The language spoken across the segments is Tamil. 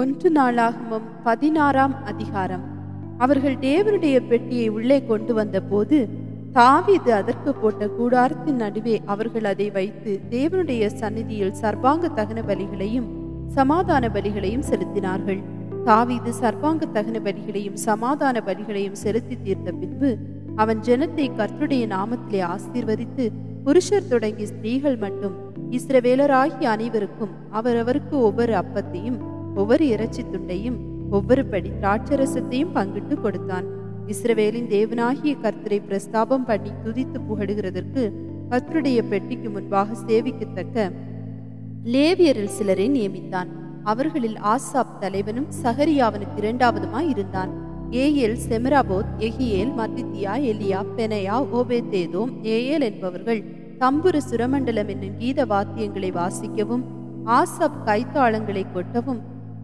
ஒன்று நாளாகமம் 16ஆம் அதிகாரம். அவர்கள் தேவனுடைய பெட்டியை உள்ளே கொண்டு வந்த போது தாவீது அதற்கு போட்ட கூடாரத்தின் நடுவே அவர்கள் அதை வைத்து தேவனுடைய சந்நிதியில் சர்வாங்க தகன பலிகளையும் சமாதான பலிகளையும் செலுத்தினார்கள். தாவீது சர்வாங்க தகன பலிகளையும் சமாதான பலிகளையும் செலுத்தி தீர்த்த பின்பு அவன் ஜனத்தை கர்த்தருடைய நாமத்திலே ஆசீர்வதித்து புருஷர் தொடங்கி ஸ்திரீகள் மட்டும் இஸ்ரவேலராகிய அனைவருக்கும் அவரவருக்கு ஒவ்வொரு அப்பத்தையும் ஒவ்வொரு இறைச்சி துண்டையும் ஒவ்வொரு படி திராட்சரசத்தையும் பங்கிட்டு கொடுத்தான். இஸ்ரவேலின் தேவனாகிய கர்த்தரை பிரஸ்தாபம் பண்ணி துதித்து புகழுகிறதற்கு கர்த்தருடைய பெட்டிக்கு முன்பாக சேவிக்கத்தக்க லேவியரில் சிலரை நியமித்தான். அவர்களில் ஆசாப் தலைவனும் சகரியாவனுக்கு இரண்டாவதுமாய் இருந்தான். ஏயேல், செமராபோத், எகியேல், மத்தித்தியா, எலியா, பெனையா, ஓபேதேதோம், ஏயேல் என்பவர்கள் தம்புரு சுரமண்டலம் என்னும் கீத வாத்தியங்களை வாசிக்கவும் ஆசாப் கைத்தாளங்களை கொட்டவும்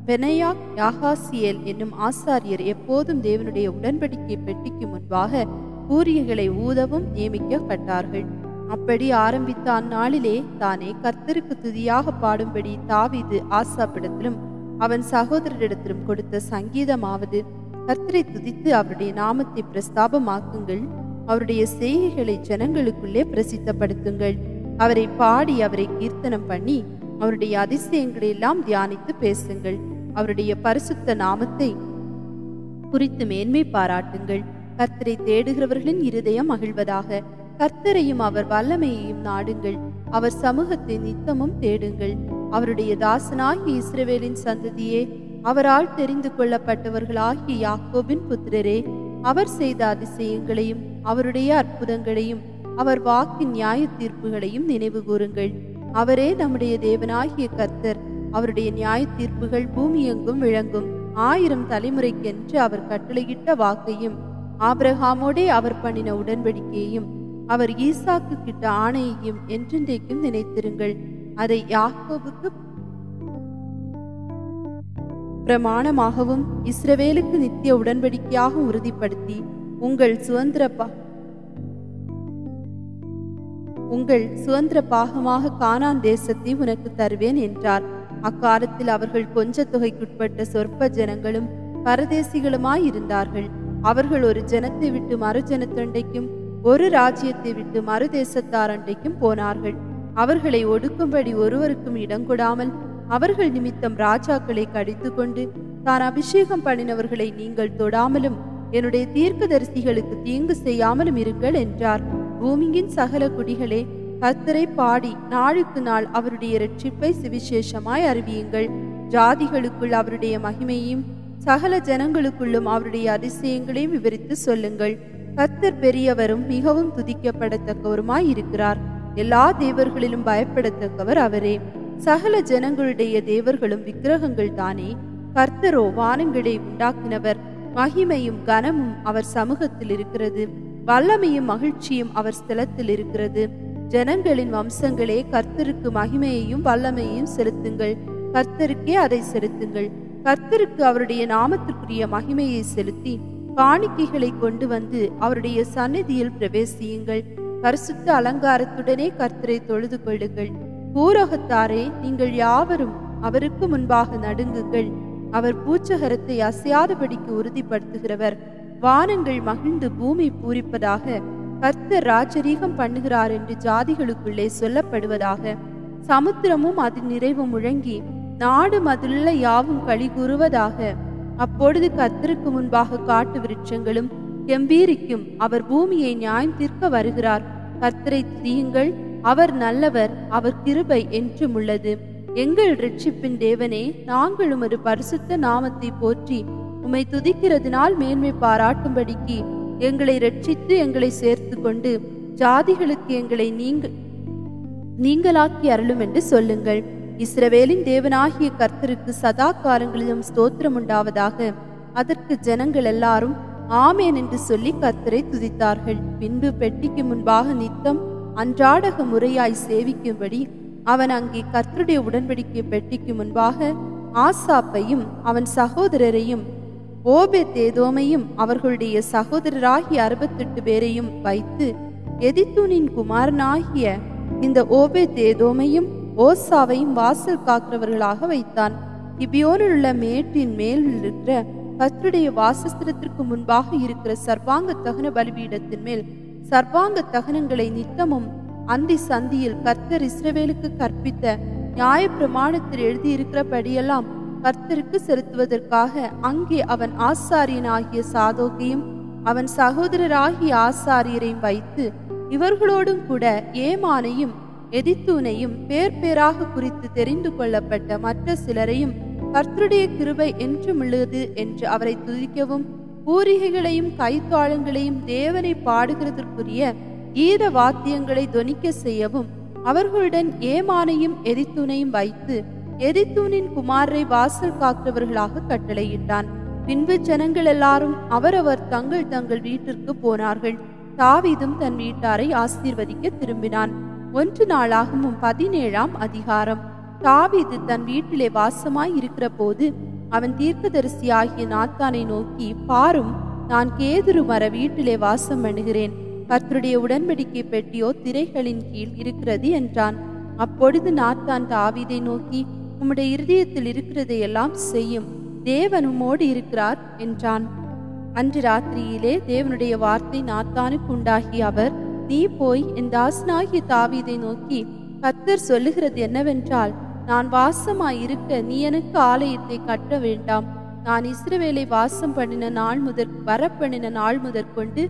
பெனையா, யாகாசியேல் என்னும் ஆசாரியர் எப்போதும் தேவனுடைய உடன்படிக்கை பெட்டிக்கு முன்பாக பூரியைகளை ஊதவும் நியமிக்கப்பட்டார்கள். அப்படி ஆரம்பித்த அந்நாளிலே தானே கர்த்தருக்கு துதியாக பாடும்படி தாவீது ஆசாப்பிடத்திலும் அவன் சகோதரரிடத்திலும் கொடுத்த சங்கீதமாவது, கர்த்தரை துதித்து அவருடைய நாமத்தை பிரஸ்தாபமாக்குங்கள், அவருடைய செய்கைகளை ஜனங்களுக்குள்ளே பிரசித்தப்படுத்துங்கள், அவரை பாடி அவரை கீர்த்தனம் பண்ணி அவருடைய அதிசயங்களை எல்லாம் தியானித்து பேசுங்கள், அவருடைய பரிசுத்த நாமத்தை குறித்து மேன்மை பாராட்டுங்கள், கர்த்தரை தேடுகிறவர்களின் இருதயம் மகிழ்வதாக, கர்த்தரையும் அவர் வல்லமையையும் நாடுங்கள், அவர் சமூகத்தை நித்தமும் தேடுங்கள், அவருடைய தாசனாகிய இஸ்ரவேலின் சந்ததியே, அவரால் தெரிந்து கொள்ளப்பட்டவர்களாகிய யாக்கோபின் புத்திரரே, அவர் செய்த அதிசயங்களையும் அவருடைய அற்புதங்களையும் அவர் வாக்கின் நியாய தீர்ப்புகளையும் நினைவு கூறுங்கள். அவரே நம்முடைய தேவனாகிய கர்த்தர், அவருடைய நியாய தீர்ப்புகள் பூமி எங்கும் விளங்கும். 1000 தலைமுறைக்கென்று அவர் கட்டளையிட்ட வாக்கையும் ஆபிரகாமோடே அவர் பண்ணின உடன்படிக்கையையும் அவர் ஈசாக்கு கிட்ட ஆணையையும் என்றென்றைக்கும் நினைத்திருங்கள். அதை யாக்கோபுக்கு பிரமாணமாகவும் இஸ்ரவேலுக்கு நித்திய உடன்படிக்கையாக உறுதிப்படுத்தி உங்கள் சுதந்திர பாகமாக கானான் தேசத்தை உனக்கு தருவேன் என்றார். அக்காலத்தில் அவர்கள் கொஞ்ச தொகைக்குட்பட்ட சொற்ப ஜனங்களும் பரதேசிகளுமாய் இருந்தார்கள். அவர்கள் ஒரு ஜனத்தை விட்டு மறு ஜனத்தண்டைக்கும் ஒரு ராஜ்யத்தை விட்டு மறு தேசத்தாரண்டைக்கும் போனார்கள். அவர்களை ஒடுக்கும்படி ஒருவருக்கும் இடங்கொடாமல் அவர்கள் நிமித்தம் ராஜாக்களை கடித்து கொண்டு, தான் அபிஷேகம் பண்ணினவர்களை நீங்கள் தொடாமலும் என்னுடைய தீர்க்கதரிசிகளுக்கு தீங்கு செய்யாமலும் இருங்கள் என்றார். பூமியின் சகல குடிகளே, கர்த்தரை பாடி நாளுக்கு நாள் அவருடைய இரட்சிப்பை சுவிசேஷமாய் அறிவியுங்கள். ஜாதிகளுக்குள் அவருடைய மகிமையும் சகல ஜனங்களுக்குள்ளும் அவருடைய அதிசயங்களையும் விவரித்து சொல்லுங்கள். கர்த்தர் பெரியவரும் மிகவும் துதிக்கப்படத்தக்கவருமாய் இருக்கிறார். எல்லா தேவர்களிலும் பயப்படத்தக்கவர் அவரே. சகல ஜனங்களுடைய தேவர்களும் விக்கிரகங்கள் தானே. கர்த்தரோ வானங்களை உண்டாக்கினவர். மகிமையும் கனமும் அவர் சமூகத்தில் இருக்கிறது. வல்லமையும் மகிழ்ச்சியும் அவர் ஸ்தலத்தில் இருக்கிறது. ஜனங்களின் வம்சங்களே, கர்த்தருக்கு மகிமையையும் வல்லமையையும் செலுத்துங்கள். கர்த்தருக்கே அதை செலுத்துங்கள். கர்த்தருக்கு அவருடைய நாமத்திற்குரிய மகிமையை செலுத்தி காணிக்கைகளை கொண்டு வந்து அவருடைய சந்நிதியில் பிரவேசியுங்கள். பரிசுத்த அலங்காரத்துடனே கர்த்தரை தொழுது கொள்ளுங்கள். பூரோகத்தாரே, நீங்கள் யாவரும் அவருக்கு முன்பாக நடுங்குங்கள். அவர் பூச்சகரத்தை அசையாதபடிக்கு உறுதிப்படுத்துகிறவர். வானங்கள் மகிழ்ந்து பூமி பூரிப்பதாக. கர்த்தர் ராஜரீகம் பண்ணுகிறார் என்று ஜாதிகளுக்குள்ளே சொல்லப்படுவதாக. சமுத்திரமும் அதன் நிறைவும் முழங்கி நாடு மதுள்ள யாவும் களி கூறுவதாக. அப்பொழுது கர்த்தருக்கு முன்பாக காட்டு விருட்சங்களும் கெம்பீரிக்கும். அவர் பூமியை நியாயம் தீர்க்க வருகிறார். கர்த்தரை துதியுங்கள், அவர் நல்லவர், அவர் கிருபை என்றும் உள்ளது. எங்கள் இரட்சிப்பின் தேவனே, நாங்களும் ஒரு பரிசுத்த நாமத்தை போற்றி உம்மை துதிக்கிறதுனால் மேன்மை பாராட்டும்படிக்கு எங்களை இரட்சித்து எங்களை சேர்த்து கொண்டு ஜாதிகளுக்கு எங்களை நீங்களாக்கி அருளும் என்று சொல்லுங்கள். இஸ்ரவேலின் தேவனாகிய கர்த்தருக்கு சதா காலங்களிலும் ஸ்தோத்திரம் உண்டாவதாக. அதற்கு ஜனங்கள் எல்லாரும் ஆமேன் என்று சொல்லி கர்த்தரை துதித்தார்கள். பின்பு பெட்டிக்கு முன்பாக நித்தம் அன்றாடக முறையாய் சேவிக்கும்படி அவன் அங்கே கர்த்தருடைய உடன்படிக்கை பெட்டிக்கு முன்பாக ஆசாப்பையும் அவன் சகோதரரையும் ஓபேதேதோமையும் அவர்களுடைய சகோதரராகிய 68 பேரையும் வைத்து எதித்தூனின் குமாரனாகிய இந்த ஓபேதேதோமையும் ஓசாவையும் வாசல் காக்கிறவர்களாக வைத்தான். கிபியோனில் உள்ள மேட்டின் மேல் இருக்கிற கர்த்தருடைய வாசஸ்தலத்திற்கு முன்பாக இருக்கிற சர்வாங்க தகன பலிபீடத்தின் மேல் சர்வாங்க தகனங்களை நித்தமும் அந்தி சந்தியில் கர்த்தர் இஸ்ரவேலுக்கு கற்பித்த நியாய பிரமாணத்தில் எழுதியிருக்கிறபடியெல்லாம் கர்த்தருக்கு செலுத்துவதற்காக அங்கே அவன் ஆசாரியனாகிய சாதோக்கையும் அவன் சகோதரராகிய ஆசாரியரையும் வைத்து இவர்களோடும் கூட ஏமானையும் எதித்தூனையும் பேராக குறித்து தெரிந்து கொள்ளப்பட்ட மற்ற சிலரையும் கர்த்தருடைய கிருபை என்றும் உள்ளது என்று அவரை துதிக்கவும் பூரிகைகளையும் கைத்தாளங்களையும் தேவனை பாடுகிறதற்குரிய கீத வாத்தியங்களை தொனிக்க செய்யவும் அவர்களுடன் ஏமானையும் எதித்தூனையும் வைத்து எதித்தூனின் குமாரரை வாசல் காக்கிறவர்களாக கட்டளையிட்டான். பின்பு ஜனங்கள் எல்லாரும் அவரவர் தங்கள் தங்கள் வீட்டிற்கு போனார்கள். தாவீதும் தன் வீட்டாரை ஆசீர்வதிக்க திரும்பினான். 1 நாளாகமும் 17ஆம் அதிகாரம். தாவீது தன் வீட்டிலே வாசமாய் இருக்கிற போது அவன் தீர்க்கதரிசியாகிய நாத்தானை நோக்கி, பாரும், நான் கேதுரு மர வீட்டிலே வாசம் பண்ணுகிறேன். கர்த்தருடைய உடன்படிக்கை பெட்டியோ திரைகளின் கீழ் இருக்கிறது என்றான். அப்பொழுது நாத்தான் தாவீதை நோக்கி, உம்முடைய இருதயத்தில் இருக்கிறதையெல்லாம் செய்யும், தேவன் உம்மோடு இருக்கிறார் என்றான். அன்று ராத்திரியிலே தேவனுடைய வார்த்தை நாத்தானுக்கு உண்டாகி அவர், நீ போய் என் தாசனாகிய தாவீதை நோக்கி, கர்த்தர் சொல்லுகிறது என்னவென்றால், நான் வாசமாயிருக்க நீ எனக்கு ஆலயத்தை கட்ட வேண்டாம். நான் இஸ்ரவேலை வாசம் பண்ணின நாள் முதற் வரப்பண்ணின நாள் முதற்கொண்டு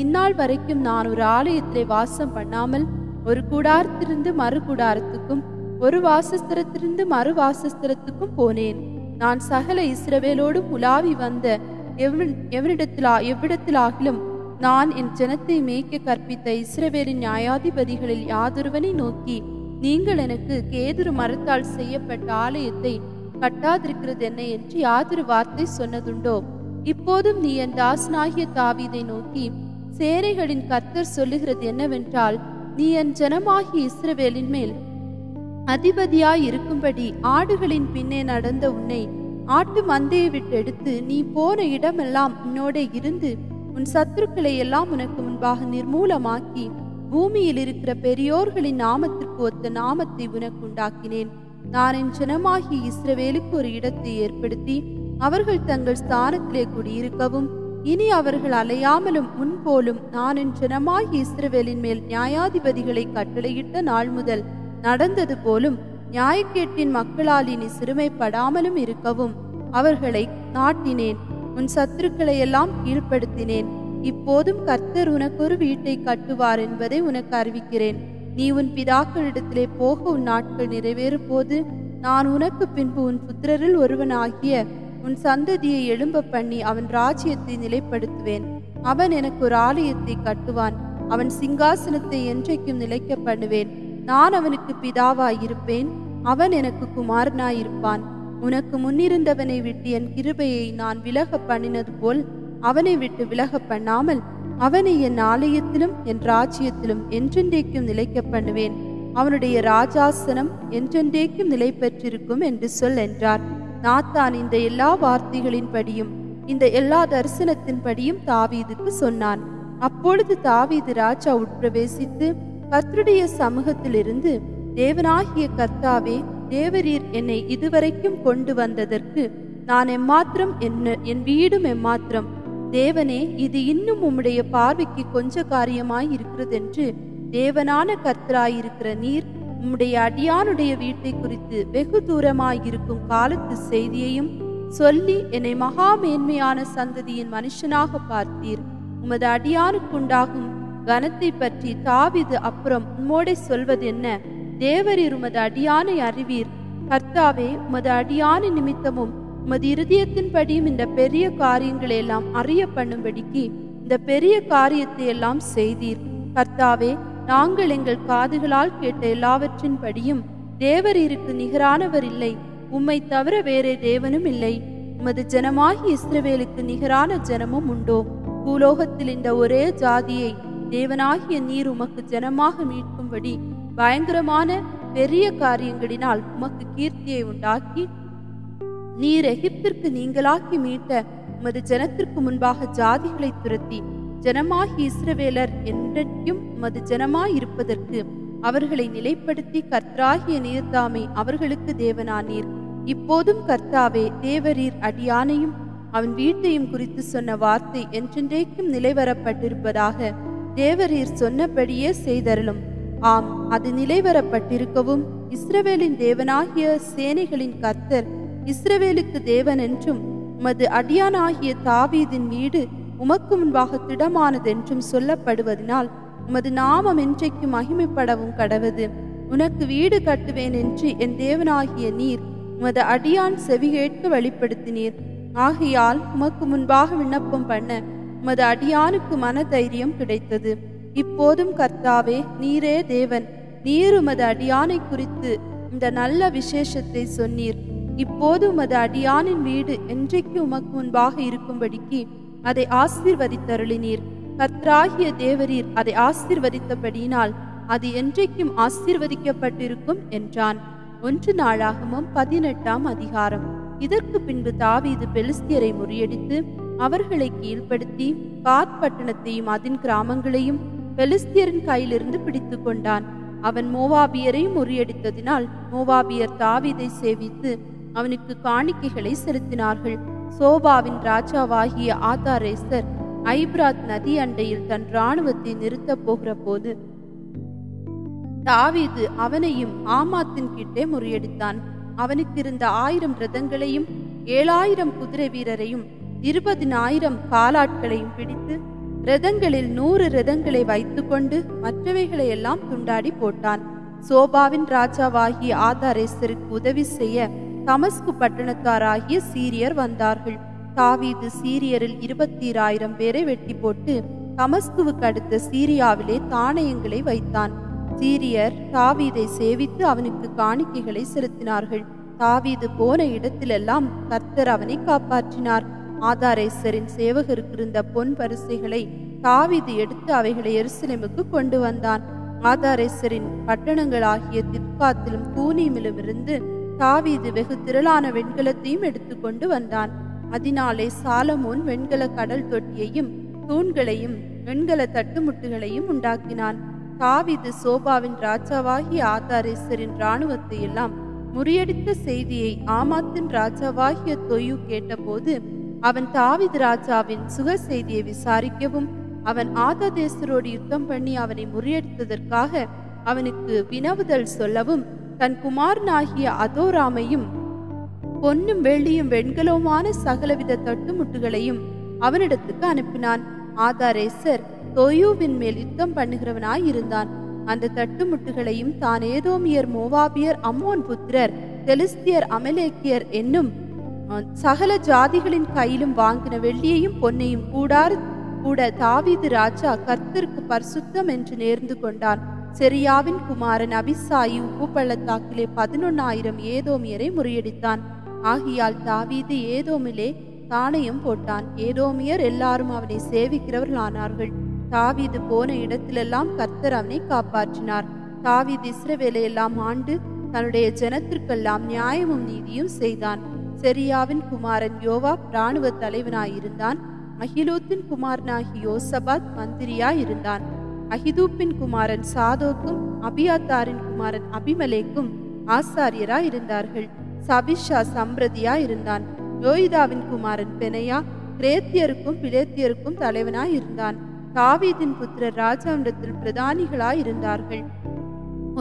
இந்நாள் வரைக்கும் நான் ஒரு ஆலயத்திலே வாசம் பண்ணாமல் ஒரு கூடாரத்திலிருந்து மறு கூடாரத்துக்கும் ஒரு வாசஸ்தலத்திலிருந்து மறு வாசஸ்தலத்துக்கும் போனேன். நான் சகல இஸ்ரவேலோடும் உலாவி வந்த எவ்விடத்திலாகிலும் நான் என் ஜனத்தை மேய்க்க கற்பித்த இஸ்ரவேலின் நியாயாதிபதிகளில் யாதொருவனை நோக்கி, நீங்கள் எனக்கு கேதுரு மரத்தால் செய்யப்பட்ட ஆலயத்தை கட்டாதிருக்கிறது என்ன என்று யாதொரு வார்த்தை சொன்னதுண்டோ? இப்போதும் நீ என் தாசனாகிய தாவீதை நோக்கி, சேனைகளின் கர்த்தர் சொல்லுகிறது என்னவென்றால், நீ என் ஜனமாகிய இஸ்ரவேலின் மேல் அதிபதியாய் இருக்கும்படி ஆடுகளின் பின்னே நடந்த உன்னை ஆட்டு மந்தையை விட்டெடுத்து நீ போன இடமெல்லாம் உன்னோட இருந்து உன் சத்துருக்களை எல்லாம் உனக்கு முன்பாக நிர்மூலமாக்கி பூமியில் இருக்கிற பெரியோர்களின் நாமத்திற்கு ஒத்த நாமத்தை உனக்கு உண்டாக்கினேன். நான் என் ஜனமாகிய இஸ்ரவேலுக்கு ஒரு இடத்தை ஏற்படுத்தி அவர்கள் தங்கள் ஸ்தானத்திலே குடியிருக்கவும், இனி அவர்கள் அலையாமலும் முன்போலும் நான் என் ஜனமாகிய இஸ்ரவேலின் மேல் நியாயாதிபதிகளை கட்டளையிட்ட நாள் முதல் நடந்தது போலும் நியாயக்கேட்டின் மக்களால் இனி சிறுமைப்படாமலும் இருக்கவும் அவர்களை நாட்டினேன். உன் சத்துருக்களை எல்லாம் கீழ்ப்படுத்தினேன். இப்போதும் கர்த்தர் உனக்கு ஒரு வீட்டை கட்டுவார் என்பதை உனக்கு அறிவிக்கிறேன். நீ உன் பிதாக்களிடத்திலே போக உன் நாட்கள் நிறைவேறும் போது நான் உனக்கு பின்பு உன் புத்திரரில் ஒருவனாகிய உன் சந்ததியை எழும்ப பண்ணி அவன் ராஜ்யத்தை நிலைப்படுத்துவேன். அவன் எனக்கு ஒரு ஆலயத்தை கட்டுவான். அவன் சிங்காசனத்தை என்றைக்கும் நிலைக்க பண்ணுவேன். நான் அவனுக்கு பிதாவாயிருப்பேன், அவன் எனக்கு குமாரனாயிருப்பான். உனக்கு முன்னிருந்தவனை விட்டு என் கிருபையை நான் விலக பண்ணினது போல் அவனை விட்டு விலக பண்ணாமல் அவனை என் ஆலயத்திலும் என் ராஜ்யத்திலும் என்றென்றைக்கும் நிலைக்க பண்ணுவேன். அவனுடைய ராஜாசனம் என்றென்றைக்கும் நிலை பெற்றிருக்கும் என்று சொல் என்றார். நாத்தான் இந்த எல்லா வார்த்தைகளின்படியும் இந்த எல்லா தரிசனத்தின்படியும் தாவீதுக்கு சொன்னான். அப்பொழுது தாவீது ராஜா உட்பிரவேசித்து கர்த்தருடைய சமூகத்திலிருந்து, தேவனாகிய கர்த்தாவே, தேவரீர் என்னை இதுவரைக்கும் கொண்டு வந்ததற்கு நான் எம்மாத்திரம், என் வீடும் எம்மாத்திரம். தேவனே, இது இன்னும் உம்முடைய பார்வைக்கு கொஞ்ச காரியமாய் இருக்கிறதென்று தேவனான கர்த்தராயிருக்கிற நீர் உம்முடைய அடியானுடைய வீட்டை குறித்து வெகு தூரமாயிருக்கும் காலத்து செய்தியையும் சொல்லி என்னை மகா மேன்மையான சந்ததியின் மனுஷனாக பார்த்தீர். உமது அடியானுக்குண்டாகும் கனத்தை பற்றி தாவீது அப்புறம் உம்மோடே சொல்வது என்ன? தேவரீர் உமது அடியானை அறிவீர். கர்த்தாவே, உமது அடியான நிமித்தமும் உமது இருதயத்தின்படியும் இந்த பெரிய காரியங்களை எல்லாம் அறிய பண்ணும்படிக்கு இந்த பெரிய காரியத்தை எல்லாம் செய்தீர். கர்த்தாவே, நாங்கள் எங்கள் காதுகளால் கேட்ட எல்லாவற்றின் படியும் தேவரீருக்கு நிகரானவர் இல்லை, உம்மை தவிர வேறே தேவனும் இல்லை. உமது ஜனமாகி இஸ்ரவேலுக்கு நிகரான ஜனமும் உண்டோ? பூலோகத்தில் இந்த ஒரே ஜாதியை தேவனாகிய நீர் உமக்கு ஜனமாக மீட்கும்படி பயங்கரமான பெரிய காரியங்களினால் உமக்கு கீர்த்தியை உண்டாக்கி நீர் எகிப்திற்கு நீங்களாக்கி மீட்ட உமது ஜனத்திற்கு முன்பாக ஜாதிகளை துரத்தி ஜனமாகி இஸ்ரவேலர் என்றைக்கும் உமது ஜனமாய் இருப்பதற்கு அவர்களை நிலைப்படுத்தி கர்த்தராகிய நீர்தாமே அவர்களுக்கு தேவனானீர். இப்போதும் கர்த்தாவே, தேவரீர் அடியானையும் அவன் வீட்டையும் குறித்து சொன்ன வார்த்தை என்றென்றைக்கும் நிலைவரப்பட்டிருப்பதாக. தேவரீர் சொன்னபடியே செய்தருளும். ஆம், அது நிலைவரப்பட்டிருக்கவும், இஸ்ரவேலின் தேவனாகிய சேனைகளின் கர்த்தர் இஸ்ரவேலுக்கு தேவன் என்றும், உமது அடியானாகிய தாவீதின் வீடு உமக்கு முன்பாக திடமானதென்றும் சொல்லப்படுவதனால் உமது நாமம் என்றைக்கு மகிமைப்படவும் கடவது. உனக்கு வீடு கட்டுவேன் என்று என் தேவனாகிய நீர் உமது அடியான் செவிகேட்க வெளிப்படுத்தினீர். ஆகையால் உமக்கு முன்பாக விண்ணப்பம் பண்ண உமது அடியானுக்கு மனதைரியம் கிடைத்தது. இப்போதும் கர்த்தாவே, நீரே தேவன். நீர் உமது அடியானை குறித்து இந்த நல்ல விசேஷத்தை சொன்னீர். இப்போது உமது அடியானின் வீடு என்றைக்கு உமக்கு முன்பாக இருக்கும்படிக்கு அதை ஆசீர்வதித்தருளினீர். கர்த்தராகிய தேவரீர் அதை ஆசீர்வதித்தபடியினால் அது என்றைக்கும் ஆசீர்வதிக்கப்பட்டிருக்கும் என்றான். 1 நாளாகமம் 18ஆம் அதிகாரம். இதற்கு பின்பு தாவீது பெலிஸ்தியரை முறியடித்து அவர்களை கீழ்ப்படுத்தி காத் பட்டணத்தையும் அதன் கிராமங்களையும் பெலிஸ்தியரின் கையிலிருந்து பிடித்து கொண்டான். அவன் மோவாபியரை முறியடித்ததினால் மோவாபியர் தாவீதை சேவித்து அவனுக்கு காணிக்கைகளை செலுத்தினார்கள். சோபாவின் ராஜாவாகிய ஆதாரேசர் ஐப்ராத் நதி அண்டையில் தன் இராணுவத்தை நிறுத்தப் போகிற போது தாவீது அவனையும் ஆமாத்தின் கிட்டே முறியடித்தான். அவனுக்கு இருந்த 1000 ரதங்களையும் 7000 குதிரை வீரரையும் 20,000 காலாட்களையும் பிடித்து ரதங்களில் 100 ரதங்களை வைத்து கொண்டு மற்றவைகளை எல்லாம் துண்டாடி போட்டான். சோபாவின் ராஜாவாகிய ஆதாரேசருக்கு உதவி செய்ய தமஸ்கு பட்டணத்தாராகிய சீரியர் வந்தார்கள். தாவீது சீரியரில் 20,000 பேரை வெட்டி போட்டு தமஸ்குவுக்கு அடுத்த சீரியாவிலே தானியங்களை வைத்தான். சீரியர் தாவீதை சேவித்து அவனுக்கு காணிக்கைகளை செலுத்தினார்கள். தாவீது போன இடத்திலெல்லாம் கர்த்தர் அவனை காப்பாற்றினார். ஆதாரேசரின் சேவகருக்கு இருந்த பொன் பரிசைகளை தாவீது எடுத்து அவைகளை எருசலேமுக்கு கொண்டு வந்தான். ஆதாரேசரின் பட்டணங்களாகிய திப்காத்திலும் கூனீமிலும் இருந்து தாவீது வெகு திரளான வெண்கலத்தையும் எடுத்து கொண்டு வந்தான். அதனாலே சாலமோன் வெண்கல கடல் தொட்டியையும் தூண்களையும் வெண்கல தட்டுமுட்டுகளையும் உண்டாக்கினான். தாவீது சோபாவின் ராஜாவாகிய ஆதாரேசரின் இராணுவத்தை எல்லாம் முறியடித்த செய்தியை ஆமாத்தின் ராஜாவாகிய தொய்யு கேட்டபோது அவன் தாவீது ராஜாவின் சுக செய்தியை விசாரிக்கவும் அவன் ஆதாதேசரோடு யுத்தம் பண்ணி அவனை முறியடித்ததற்காக அவனுக்கு வினவுதல் சொல்லவும் தன் குமாரனாகிய அதோராமையும் பொன்னும் வெள்ளியும் வெண்கலவுமான சகலவித தட்டுமுட்டுகளையும் அவனிடத்துக்கு அனுப்பினான். ஆதாரேசர் தொய்யுவின் மேல் யுத்தம் பண்ணுகிறவனாய் இருந்தான். அந்த தட்டுமுட்டுகளையும் தான் ஏதோமியர், மோவாபியர், அம்மோன் புத்திரர், பெலிஸ்தியர், அமலேக்கியர் என்னும் சகல ஜாதிகளின் கையிலும் வாங்கின வெள்ளியையும் பொன்னையும் கூட தாவீது ராஜா கர்த்தருக்கு பரிசுத்தம் என்று நேர்ந்து கொண்டான். செரியாவின் குமாரன் அபிசாயி உப்பு பள்ளத்தாக்கிலே 11,000 ஏதோமியரை முறியடித்தான். ஆகியால் தாவீது ஏதோமிலே தானையும் போட்டான். ஏதோமியர் எல்லாரும் அவனை சேவிக்கிறவர்களானார்கள். தாவீது போன இடத்திலெல்லாம் கர்த்தர் அவனை காப்பாற்றினார். தாவீது இஸ்ரவேலை எல்லாம் ஆண்டு தன்னுடைய ஜனத்திற்கெல்லாம் நியாயமும் நீதியும் செய்தான். செரியாவின் குமாரன் யோவாப் இராணுவ தலைவனாயிருந்தான். அகிலூத்தின் குமாரனாகி யோசபாத் மந்திரியாயிருந்தான். அகிதூப்பின் குமாரன் சாதோக்கும் அபியாத்தாரின் குமாரன் அபிமலேக்கும் ஆசாரியராயிருந்தார்கள். சபிஷா சம்பிரதியாயிருந்தான். யோய்தாவின் குமாரன் பெனையா கிரேத்தியருக்கும் பிலேத்தியருக்கும் தலைவனாயிருந்தான். தாவீதின் புத்திரர் ராஜாவிடத்தில் பிரதானிகளாயிருந்தார்கள்.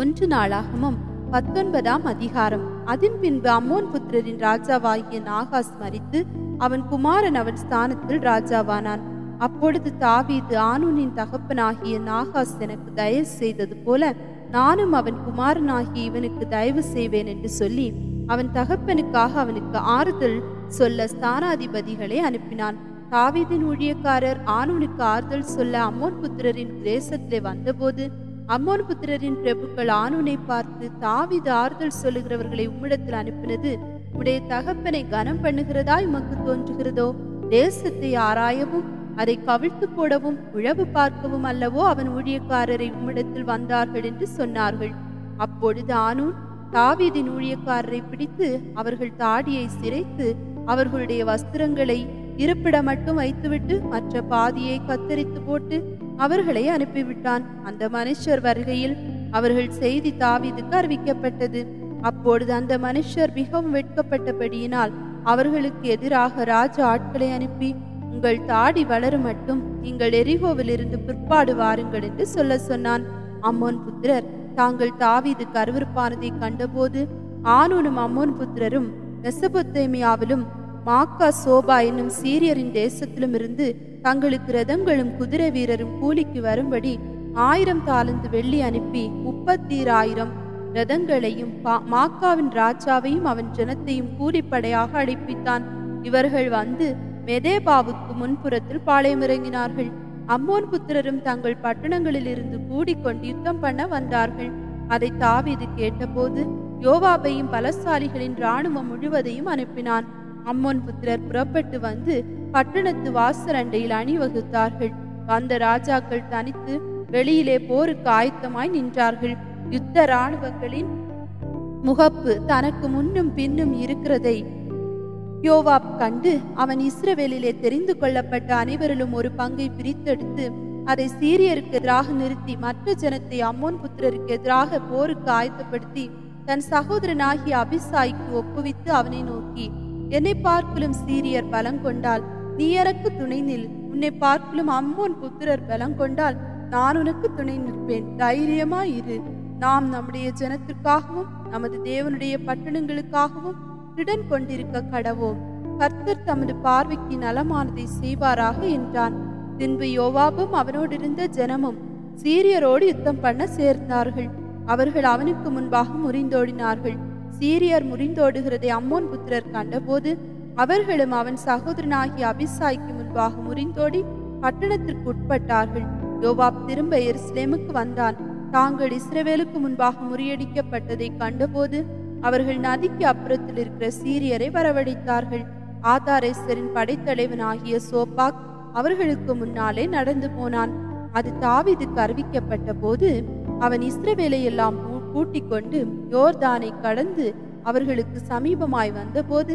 1 நாளாகமம் 19ஆம் அதிகாரம். அதன் பின்பு அம்மோன் புத்திரரின் ராஜாவாகிய நாகாஸ் மரித்து அவன் குமாரன் அவன் ஸ்தானத்தில் ராஜாவானான். அப்பொழுது தாவீது ஆனூனின் தகப்பனாகிய நாகாஸ் எனக்கு தயவு செய்தது போல நானும் அவன் குமாரனாகிய இவனுக்கு தயவு செய்வேன் என்று சொல்லி அவன் தகப்பனுக்காக அவனுக்கு ஆறுதல் சொல்ல ஸ்தானாதிபதிகளை அனுப்பினான். தாவீதின் ஊழியக்காரர் ஆனூனுக்கு ஆறுதல் சொல்ல அம்மோன் புத்திரரின் தேசத்திலே வந்தபோது அம்மோன் புத்திரரின் பிரபுக்கள் ஆனூனை பார்த்து, தாவீது ஆறுதல் சொல்லுகிறவர்களை உம்மிடத்தில் அனுப்பினது உடைய தகப்பனை கனம் பண்ணுகிறதாய் உமக்கு தோன்றுகிறதோ? தேசத்தை ஆராயவும் அதை கவிழ்த்து போடவும் உழவு பார்க்கவும் அல்லவோ அவன் ஊழியக்காரரை உம்மிடத்தில் வந்தார்கள் என்று சொன்னார்கள். அப்பொழுது ஆனூன் தாவீதின் ஊழியக்காரரை பிடித்து அவர்கள் தாடியை சிரைத்து அவர்களுடைய வஸ்திரங்களை இருப்பிட மட்டும் வைத்துவிட்டு மற்ற பாதியை கத்தரித்து போட்டு அவர்களை அனுப்பிவிட்டான். அந்த மனுஷர் வருகையில் அவர்கள் செய்தி தாவீதுக்கு அறிவிக்கப்பட்டது. அப்பொழுது அந்த மனுஷர் மிகவும் வெட்கப்பட்டபடியினால் அவர்களுக்கு எதிராக ராஜா ஆட்களை அனுப்பி, உங்கள் தாடி வளரும் மட்டும் நீங்கள் எரிகோவிலிருந்து பிற்பாடு வாருங்கள் என்று சொன்னான். அம்மோன் புத்திரர் தாங்கள் தாவீதுக்கு அருவருப்பானதை கண்டபோது ஆனூனும் அம்மோன் புத்திரரும் மெசொப்பொத்தேமியாவிலும் மாக்கா சோபா என்னும் சீரியரின் தேசத்திலும் இருந்து தங்களுக்கு இரதங்களும் குதிரை வீரரும் கூலிக்கு வரும்படி 1000 தாலந்து வெள்ளி அனுப்பி 30,000 இரதங்களையும் மாக்காவின் ராஜாவையும் அவன் ஜனத்தையும் கூலிப்படையாக அழைப்பித்தான். இவர்கள் வந்து மெதேபாவுக்கு முன்புறத்தில் பாளையமிறங்கினார்கள். அம்மோன் புத்திரரும் தங்கள் பட்டணங்களில் இருந்து கூடிக்கொண்டு யுத்தம் பண்ண வந்தார்கள். அதை தாவீது கேட்டபோது யோவாபையும் பலசாலிகளின் இராணுவம் முழுவதையும் அனுப்பினான். அம்மோன் புத்திரர் புறப்பட்டு வந்து பட்டணத்து வாசரண்டையில் அணிவகுத்தார்கள். வந்த ராஜாக்கள் தனித்து வெளியிலே போருக்கு ஆயத்தமாய் நின்றார்கள். யுத்த இராணுவங்களின் முகப்பு தனக்கு முன்னும் பின்னும் இருக்கிறதை யோவாப் கண்டு அவன் இஸ்ரவேலிலே தெரிந்து கொள்ளப்பட்ட அனைவரிலும் ஒரு பங்கை பிரித்தெடுத்து அதை சீரியருக்கு எதிராக நிறுத்தி மற்ற ஜனத்தை அம்மோன் புத்திரருக்கு எதிராக போருக்கு ஆயத்தப்படுத்தி தன் சகோதரனாகிய அபிசாய்க்கு ஒப்புவித்து அவனை நோக்கி, என்னை பார்க்கலும் சீரியர் பலம் கொண்டால் நீ எனக்கு துணை நில், உன்னை பார்க்கலும் அம்மோன் புத்திரர் பலம் கொண்டால் நான் உனக்கு துணை நிற்பேன், தைரியமாயிரு. நாம் நம்முடைய ஜனத்திற்காகவும் நமது தேவனுடைய பட்டணங்களுக்காகவும் திடன் கொண்டிருக்க கடவோம். கர்த்தர் தமது பார்வைக்கு நலமானதை செய்வாராக என்றான். பின்பு யோவாபும் அவனோடு இருந்த ஜனமும் சீரியரோடு யுத்தம் பண்ண சேர்ந்தார்கள். அவர்கள் அவனுக்கு முன்பாக முறிந்தோடினார்கள். சீரியர் முறிந்தோடுகிறதை அம்மோன் புத்திரர் கண்டபோது அவர்களும் அவன் சகோதரனாகிய அபிசாய்க்கு முன்பாக முறிந்தோடி பட்டணத்திற்கு உட்பட்டார்கள். யோவாப் திரும்ப எருசலேமுக்கு வந்தான். தாங்கள் இஸ்ரவேலுக்கு முன்பாக முறியடிக்கப்பட்டதை கண்டபோது அவர்கள் நதிக்கு அப்புறத்தில் இருக்கிற சீரியரை வரவழைத்தார்கள். ஆதாரேசரின் படைத்தலைவனாகிய சோப்பாக் அவர்களுக்கு முன்னாலே நடந்து போனான். அது தாவீதுக்கு அறிவிக்கப்பட்ட போது அவன் இஸ்ரவேலை எல்லாம் கூட்டிக் கொண்டு யோர்தானை கடந்து அவர்களுக்கு சமீபமாய் வந்தபோது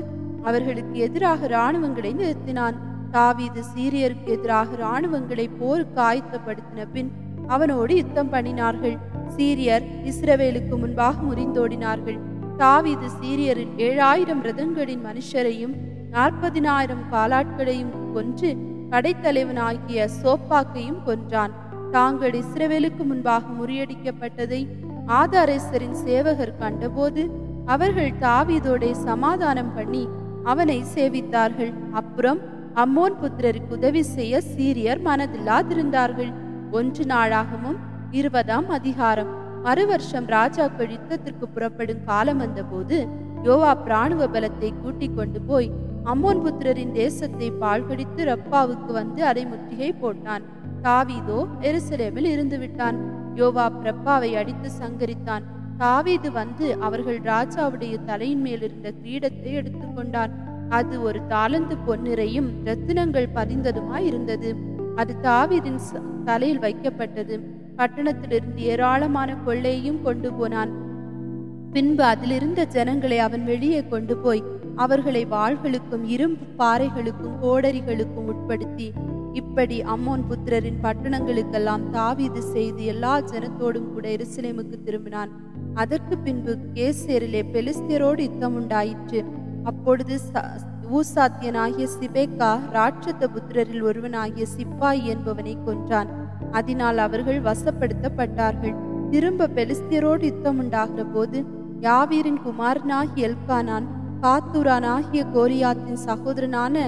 அவர்களுக்கு எதிராக இராணுவங்களை நிறுத்தினான். தாவீது சீரியருக்கு எதிராக இராணுவங்களை போருக்கு ஆயத்தப்படுத்தின பின் அவனோடு யுத்தம் பண்ணினார்கள். சீரியர் இஸ்ரவேலுக்கு முன்பாக முறிந்தோடினார்கள். தாவீது சீரியரில் 7000 இரதங்களின் மனுஷரையும் 40,000 காலாட்களையும் கொன்று படைத்தலைவனாகிய சோப்பாக்கையும் கொன்றான். தாங்கள் இஸ்ரவேலுக்கு முன்பாக முறியடிக்கப்பட்டதை ஆதாரேசரின் சேவகர் கண்டபோது அவர்கள் தாவீதோடே சமாதானம் பண்ணி அவனை சேவித்தார்கள். அப்புறம் அம்மோன் புத்திரருக்கு உதவி செய்ய சீரியர் மனதில்லாதிருந்தார்கள். 1 நாளாகமும் 20ஆம் அதிகாரம். மறுவருஷம் ராஜாக்கள் யுத்தத்திற்கு புறப்படும் காலம் வந்தபோது யோவாப் இராணுவ பலத்தை கூட்டிக் கொண்டு போய் அம்மோன் புத்திரரின் தேசத்தை பாழ்கடித்து ரப்பாவுக்கு வந்து அதை முற்றுகை போட்டான். தாவீதோ எருசலேமில் இருந்து விட்டான். யோவாப் ரப்பாவை அடித்து சங்கரித்தான். தாவீது வந்து அவர்கள் ராஜாவுடைய தலையின் மேல் இருந்த கிரீடத்தை எடுத்துக்கொண்டான். அது 1 தாலந்து பொன்னிறையும் ரத்தினங்கள் பதிந்ததுமாய் இருந்தது. அது தாவீதின் தலையில் வைக்கப்பட்டது. பட்டணத்திலிருந்து ஏராளமான கொள்ளையையும் கொண்டு போனான். பின்பு அதிலிருந்த ஜனங்களை அவன் வெளியே கொண்டு போய் அவர்களை வாள்களுக்கும் இரும்பு பாறைகளுக்கும் கோடரிகளுக்கும் உட்படுத்தி இப்படி அம்மோன் புத்திரரின் பட்டணங்களுக்கெல்லாம் தாவீது செய்து எல்லா ஜனத்தோடும் கூட எருசலேமுக்கு திரும்பினான். அதற்கு பின்பு கேசேரிலே பெலிஸ்தியரோடு யுத்தம் உண்டாயிற்று. அப்பொழுது ஊசாத்தியனாகிய சிபேக்கா ராட்சத புத்திரரில் ஒருவனாகிய சிப்பாய் என்பவனை கொன்றான். அதனால் அவர்கள் வசப்படுத்தப்பட்டார்கள். திரும்ப பெலிஸ்தியரோடு யுத்தம் உண்டாகிற போது யாவீரின் குமாரனாகிய எல்கானான் காத்தூரானாகிய கோரியாத்தின் சகோதரனான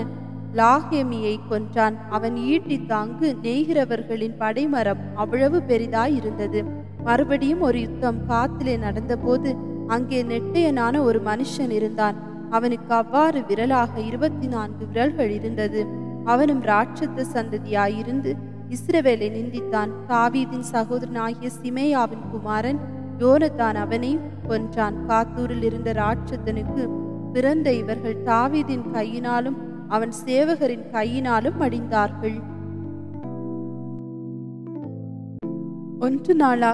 லாகேமியை கொன்றான். அவன் ஈட்டி தாங்கு நெய்கிறவர்களின் படைமரம் அவ்வளவு பெரிதாய் இருந்தது. மறுபடியும் ஒரு யுத்தம் காத்திலே நடந்தபோது அங்கே நெட்டையனான ஒரு மனுஷன் இருந்தான். அவனுக்கு அவ்வாறு விரலாக 24 விரல்கள் இருந்தது. அவனும் ராட்சத சந்ததியாயிருந்து இஸ்ரவேலை நிந்தித்தான். தாவீதின் சகோதரனாகிய சிமேயாவின் குமாரன் யோனத்தான் அவனை கொன்றான். காத்தூரில் இருந்த ராட்சதனுக்கு பிறந்த இவர்கள் தாவீதின் கையினாலும் அவன் சேவகரின் கையினாலும் மடிந்தார்கள். 1 நாளாக